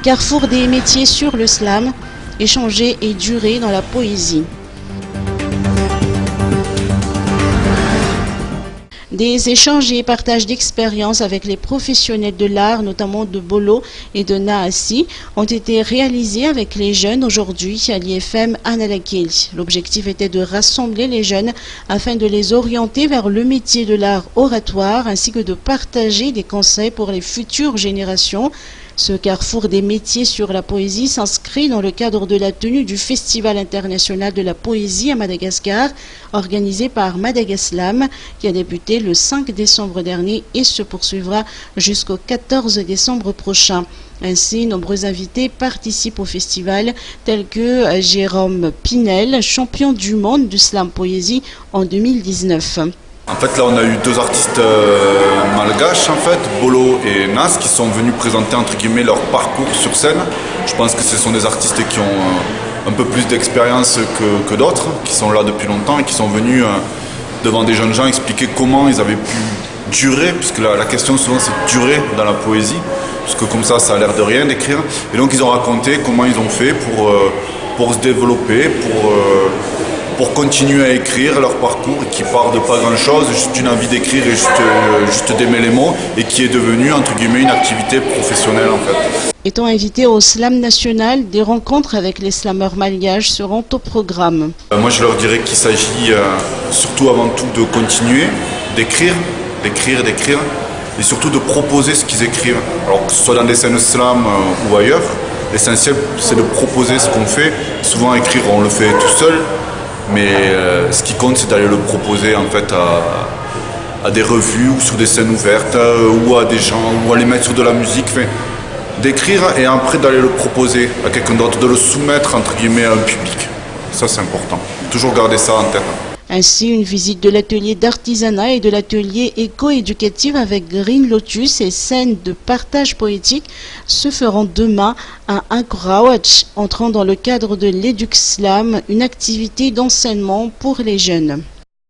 Carrefour des métiers sur le slam, échanger et durer dans la poésie. Des échanges et partages d'expériences avec les professionnels de l'art, notamment de Bolo et de Naassi, ont été réalisés avec les jeunes aujourd'hui à l'IFM Analakeli. L'objectif était de rassembler les jeunes afin de les orienter vers le métier de l'art oratoire ainsi que de partager des conseils pour les futures générations. Ce carrefour des métiers sur la poésie s'inscrit dans le cadre de la tenue du Festival international de la poésie à Madagascar, organisé par Madagaslam, qui a débuté le 5 décembre dernier et se poursuivra jusqu'au 14 décembre prochain. Ainsi, nombreux invités participent au festival, tels que Jérôme Pinel, champion du monde du slam poésie en 2019. En fait, là, on a eu deux artistes malgaches, en fait, Bolo et Nas, qui sont venus présenter, entre guillemets, leur parcours sur scène. Je pense que ce sont des artistes qui ont un peu plus d'expérience que d'autres, qui sont là depuis longtemps et qui sont venus devant des jeunes gens expliquer comment ils avaient pu durer, puisque la question souvent c'est durer dans la poésie, puisque comme ça a l'air de rien d'écrire. Et donc ils ont raconté comment ils ont fait pour se développer, pour continuer à écrire leur parcours qui part de pas grand chose, juste une envie d'écrire et juste d'aimer les mots et qui est devenu entre guillemets une activité professionnelle en fait. Étant invité au slam national, des rencontres avec les slameurs malgaches seront au programme. Moi je leur dirais qu'il s'agit surtout avant tout de continuer, d'écrire et surtout de proposer ce qu'ils écrivent. Alors que ce soit dans des scènes slam ou ailleurs, l'essentiel c'est de proposer ce qu'on fait. Souvent écrire on le fait tout seul. Mais ce qui compte, c'est d'aller le proposer en fait à des revues ou sur des scènes ouvertes ou à des gens ou à les mettre sur de la musique. Enfin, d'écrire et après d'aller le proposer à quelqu'un d'autre, de le soumettre entre guillemets à un public. Ça, c'est important. Toujours garder ça en tête. Ainsi, une visite de l'atelier d'artisanat et de l'atelier éco-éducatif avec Green Lotus et scènes de partage poétique se feront demain à Anchorage, entrant dans le cadre de l'EduxSlam, une activité d'enseignement pour les jeunes.